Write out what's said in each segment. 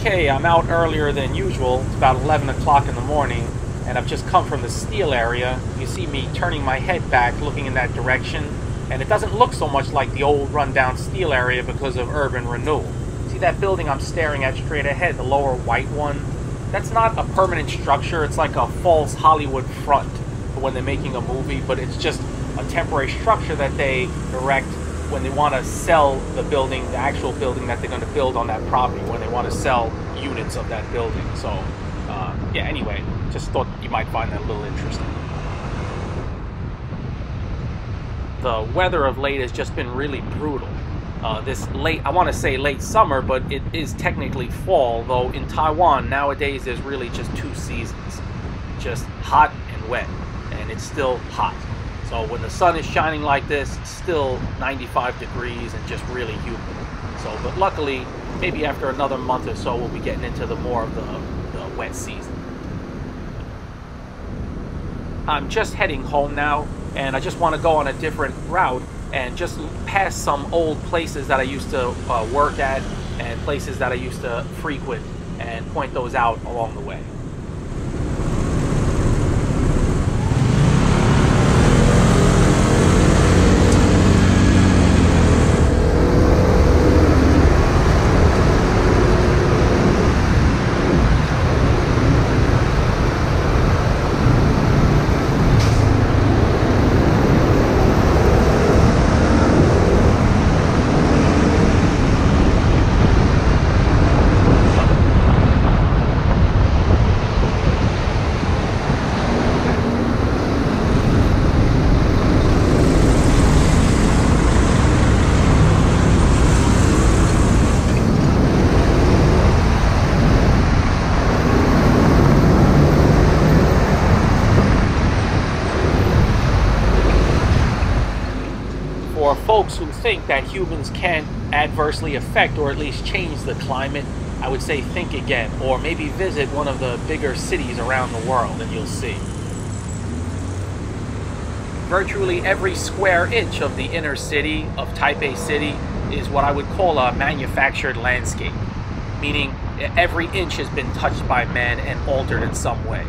Okay, I'm out earlier than usual. It's about 11 o'clock in the morning, and I've just come from the steel area. You see me turning my head back, looking in that direction, and it doesn't look so much like the old rundown steel area because of urban renewal. See that building I'm staring at straight ahead, the lower white one? That's not a permanent structure. It's like a false Hollywood front for when they're making a movie, but it's just a temporary structure that they erect when they want to sell the building, the actual building that they're going to build on that property, when they want to sell units of that building. So, yeah, anyway, just thought you might find that a little interesting. The weather of late has just been really brutal. This late, I want to say late summer, but it is technically fall, though in Taiwan nowadays there's really just two seasons. Just hot and wet, and it's still hot. So when the sun is shining like this, it's still 95 degrees and just really humid. So, but luckily, maybe after another month or so, we'll be getting into the more of the wet season. I'm just heading home now, and I just want to go on a different route and just pass some old places that I used to work at and places that I used to frequent and point those out along the way. For folks who think that humans can't adversely affect or at least change the climate, I would say think again, or maybe visit one of the bigger cities around the world and you'll see. Virtually every square inch of the inner city of Taipei City is what I would call a manufactured landscape, meaning every inch has been touched by man and altered in some way.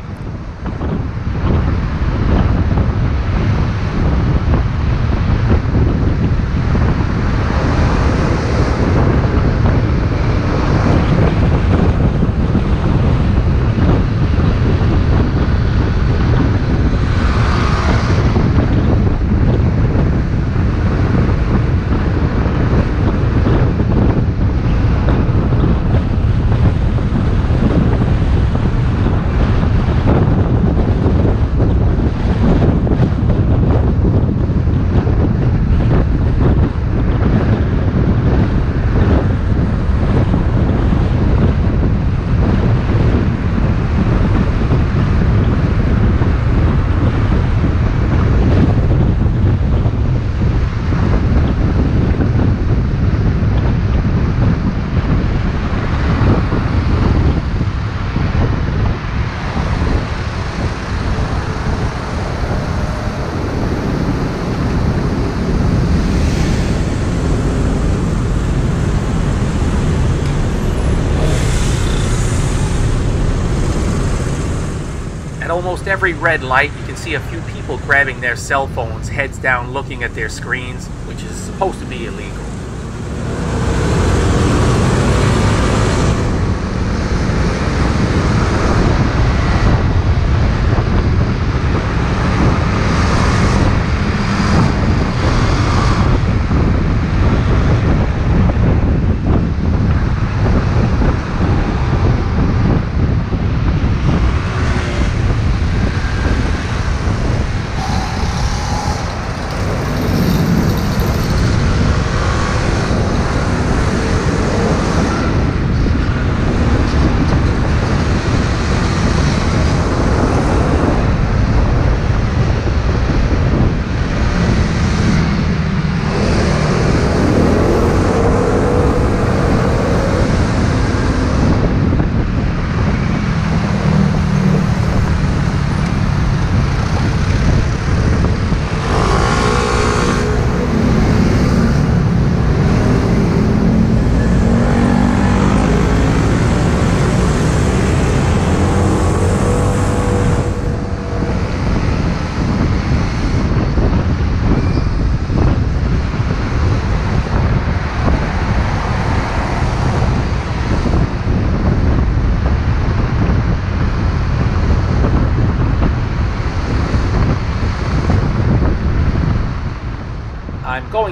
At almost every red light, you can see a few people grabbing their cell phones, heads down, looking at their screens, which is supposed to be illegal.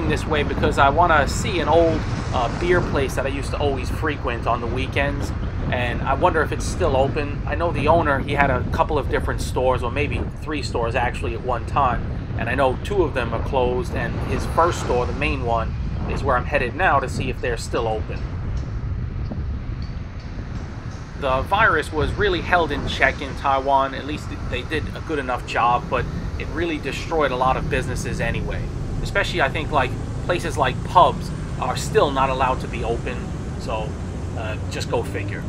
heading this way because I want to see an old beer place that I used to always frequent on the weekends, and I wonder if it's still open. I know the owner, he had a couple of different stores, or maybe 3 stores actually at one time, and I know 2 of them are closed, and his first store, the main one, is where I'm headed now to see if they're still open. The virus was really held in check in Taiwan. At least they did a good enough job, but it really destroyed a lot of businesses anyway. Especially, I think, like places like pubs are still not allowed to be open, so just go figure.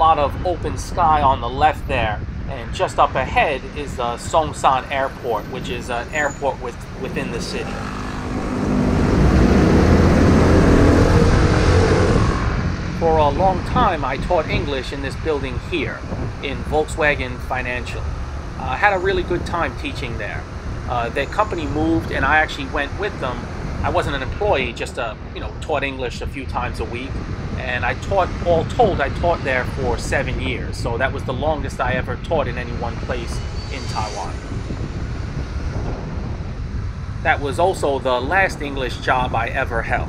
Of open sky on the left there, and just up ahead is the Songsan Airport, which is an airport within the city. For a long time I taught English in this building here in Volkswagen Financial. I had a really good time teaching there. The company moved and I actually went with them. I wasn't an employee, just taught English a few times a week. And I taught, all told, I taught there for 7 years. So that was the longest I ever taught in any one place in Taiwan. That was also the last English job I ever held.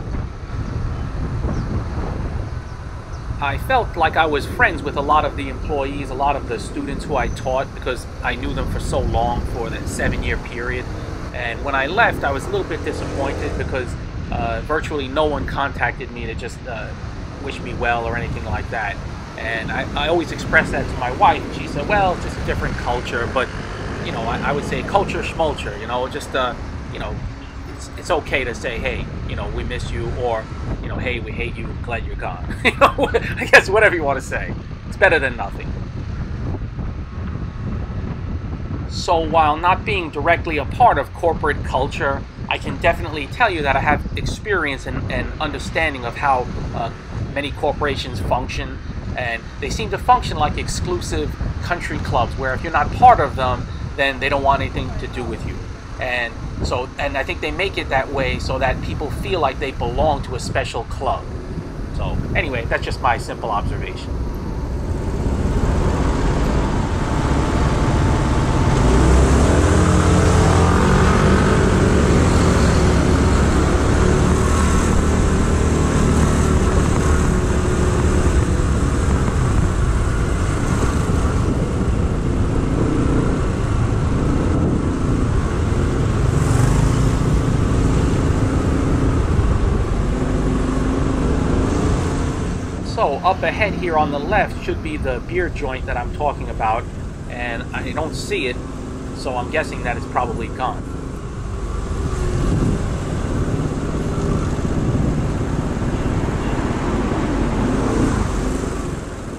I felt like I was friends with a lot of the employees, a lot of the students who I taught, because I knew them for so long, for that 7-year period. And when I left, I was a little bit disappointed because virtually no one contacted me to just wish me well or anything like that. And I always expressed that to my wife, and she said, well, it's just a different culture. But I would say culture schmulture, just it's okay to say, hey, we miss you, or hey, we hate you, glad you're gone. I guess whatever you want to say, it's better than nothing. So while not being directly a part of corporate culture, I can definitely tell you that I have experience and understanding of how many corporations function, and they seem to function like exclusive country clubs, where if you're not part of them, then they don't want anything to do with you. And I think they make it that way so that people feel like they belong to a special club. So anyway, that's just my simple observation. So up ahead here on the left should be the beer joint that I'm talking about, and I don't see it, so I'm guessing that it's probably gone.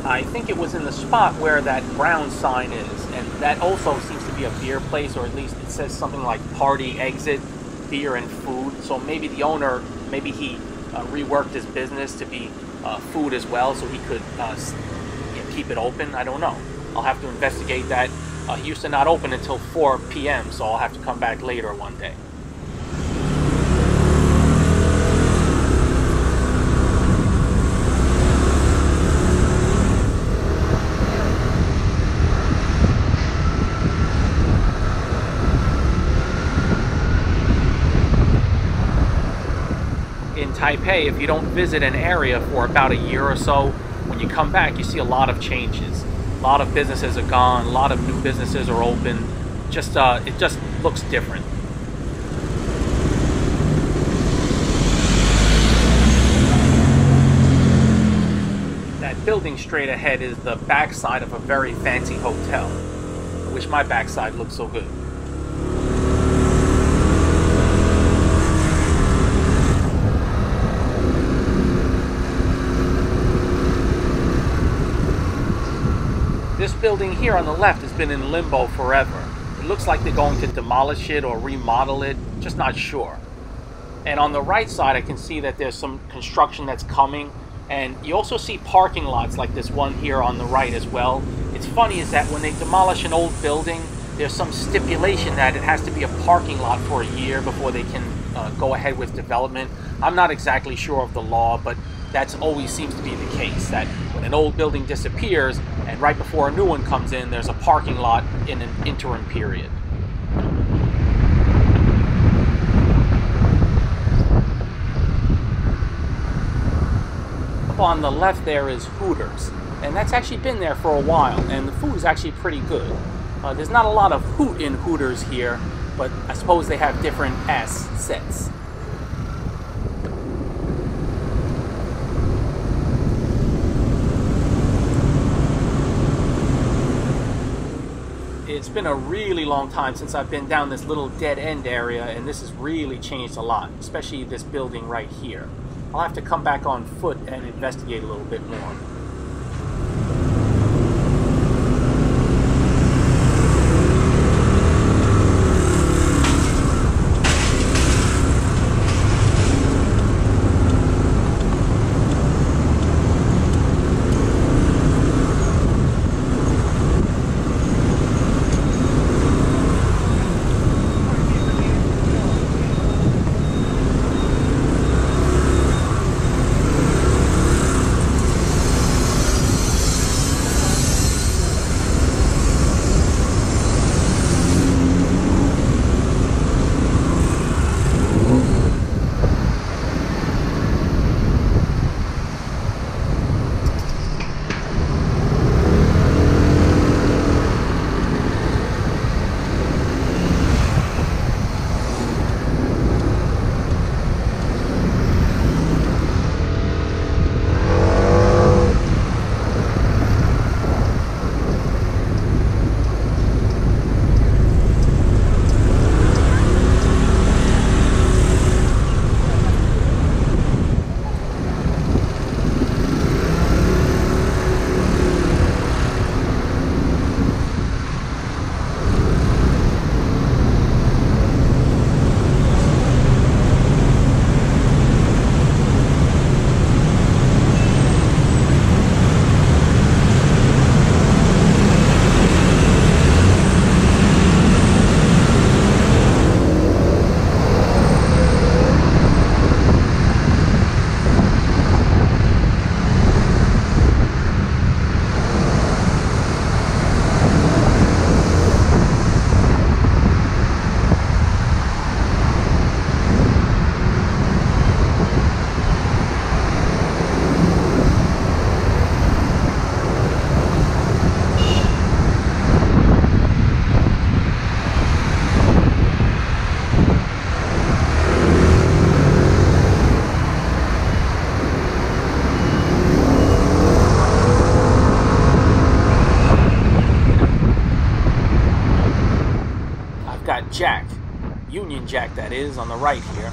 I think it was in the spot where that brown sign is, and that also seems to be a beer place, or at least it says something like party exit, beer and food. So maybe the owner, maybe he reworked his business to be food as well, so he could keep it open. I don't know. I'll have to investigate that. He used to not open until 4 p.m., so I'll have to come back later one day. In Taipei, if you don't visit an area for about a year or so, when you come back, you see a lot of changes. A lot of businesses are gone, a lot of new businesses are open. It just looks different. building straight ahead is the backside of a very fancy hotel. I wish my backside looked so good. This building here on the left has been in limbo forever. It looks like they're going to demolish it or remodel it, just not sure. And on the right side I can see that there's some construction that's coming, and you also see parking lots like this one here on the right as well. It's funny is that when they demolish an old building, there's some stipulation that it has to be a parking lot for a year before they can go ahead with development. I'm not exactly sure of the law, but that's always seems to be the case, that when an old building disappears and right before a new one comes in, there's a parking lot in an interim period. Up on the left there is Hooters, and that's actually been there for a while, and the food is actually pretty good. There's not a lot of hoot in Hooters here, but I suppose they have different ass sets. It's been a really long time since I've been down this little dead-end area, and this has really changed a lot, especially this building right here. I'll have to come back on foot and investigate a little bit more. Jack, Union Jack that is, on the right here.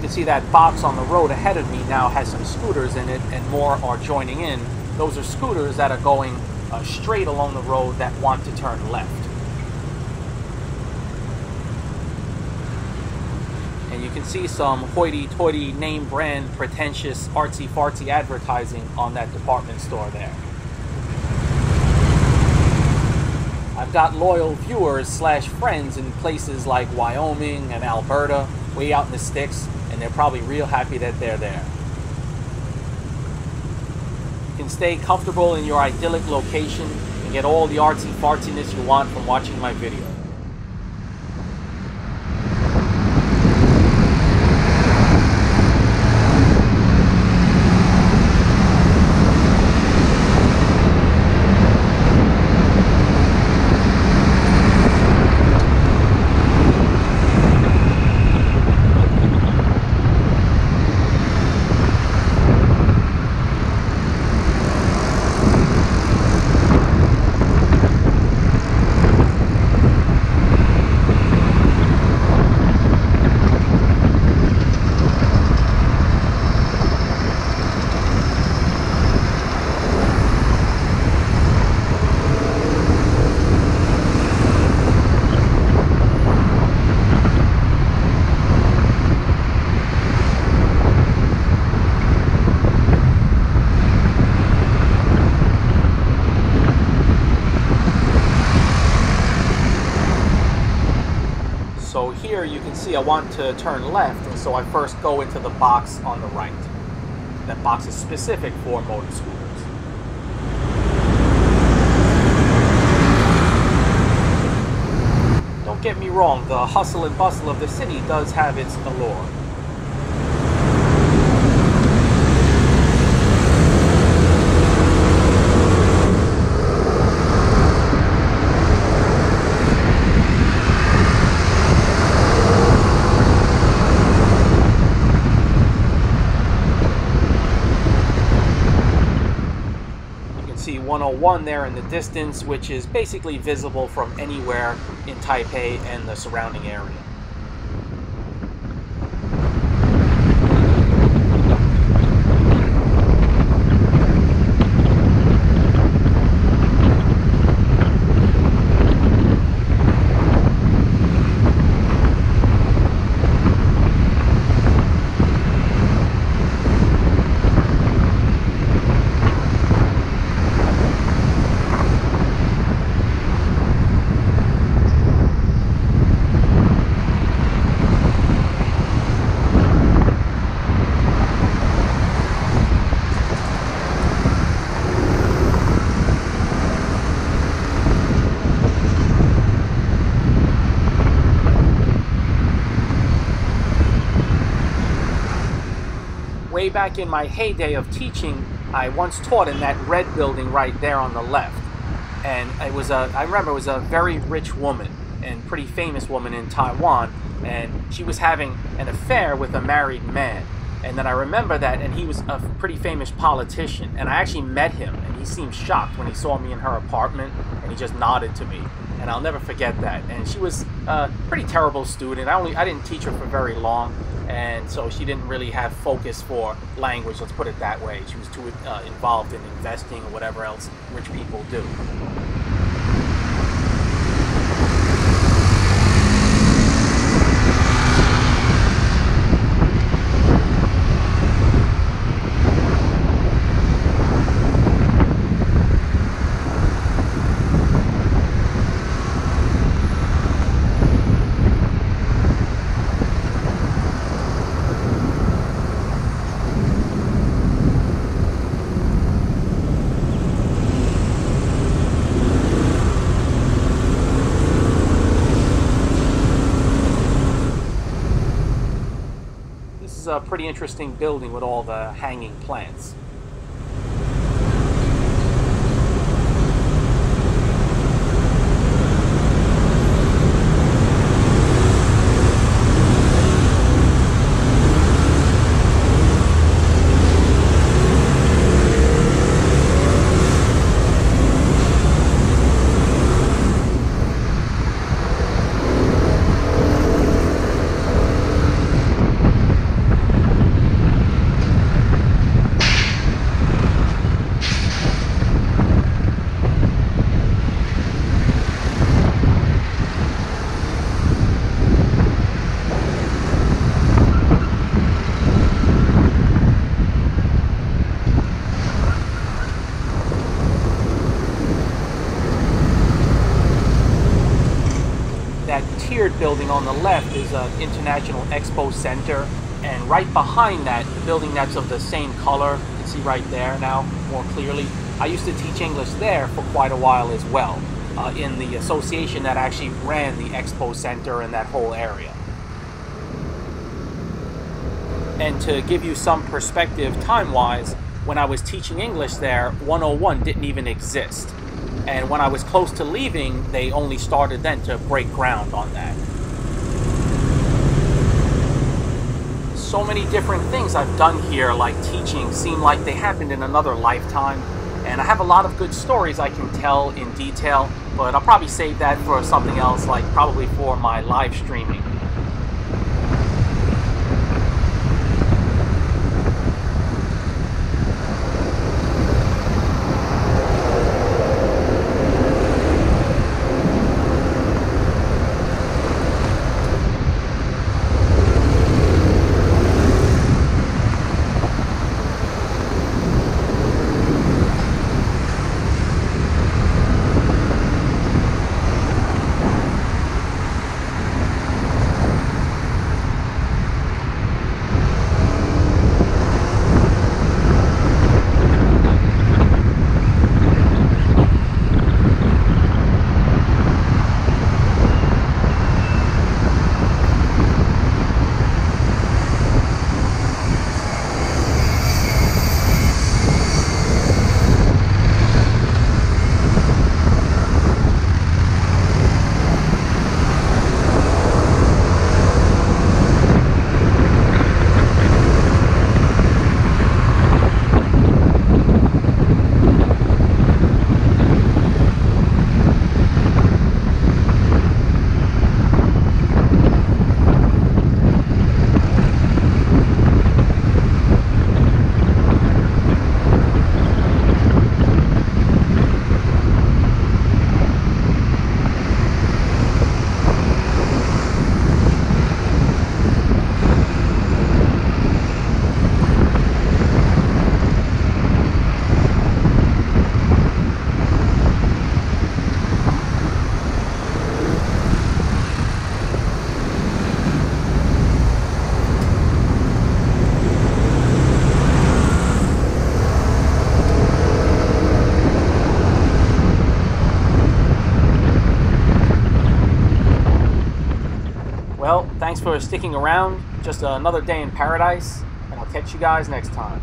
See that box on the road ahead of me now has some scooters in it, and more are joining in. Those are scooters that are going straight along the road that want to turn left. And you can see some hoity-toity, name brand, pretentious, artsy-fartsy advertising on that department store there. I've got loyal viewers / friends in places like Wyoming and Alberta, way out in the sticks, and they're probably real happy that they're there. You can stay comfortable in your idyllic location and get all the artsy-fartsiness you want from watching my video. So here you can see I want to turn left, and so I first go into the box on the right. That box is specific for motor scooters. Don't get me wrong, the hustle and bustle of the city does have its allure. See 101 there in the distance, which is basically visible from anywhere in Taipei and the surrounding area. Way back in my heyday of teaching, I once taught in that red building right there on the left. And I remember it was a very rich woman and pretty famous woman in Taiwan, and she was having an affair with a married man. And then I remember that, and he was a pretty famous politician, and I actually met him, and he seemed shocked when he saw me in her apartment, and he just nodded to me, and I'll never forget that. And she was a pretty terrible student. I didn't teach her for very long, and so she didn't really have focus for language, let's put it that way. She was too involved in investing or whatever else rich people do. A pretty interesting building with all the hanging plants. weird building on the left is an International Expo Center, and right behind that, the building that's of the same color, you can see right there now more clearly. I used to teach English there for quite a while as well, in the association that actually ran the Expo Center and that whole area. And to give you some perspective time-wise, when I was teaching English there, 101 didn't even exist. And when I was close to leaving, they only started then to break ground on that. So many different things I've done here, like teaching, seem like they happened in another lifetime. And I have a lot of good stories I can tell in detail, but I'll probably save that for something else, like probably for my live streaming. Well, thanks for sticking around. Just another day in paradise, and I'll catch you guys next time.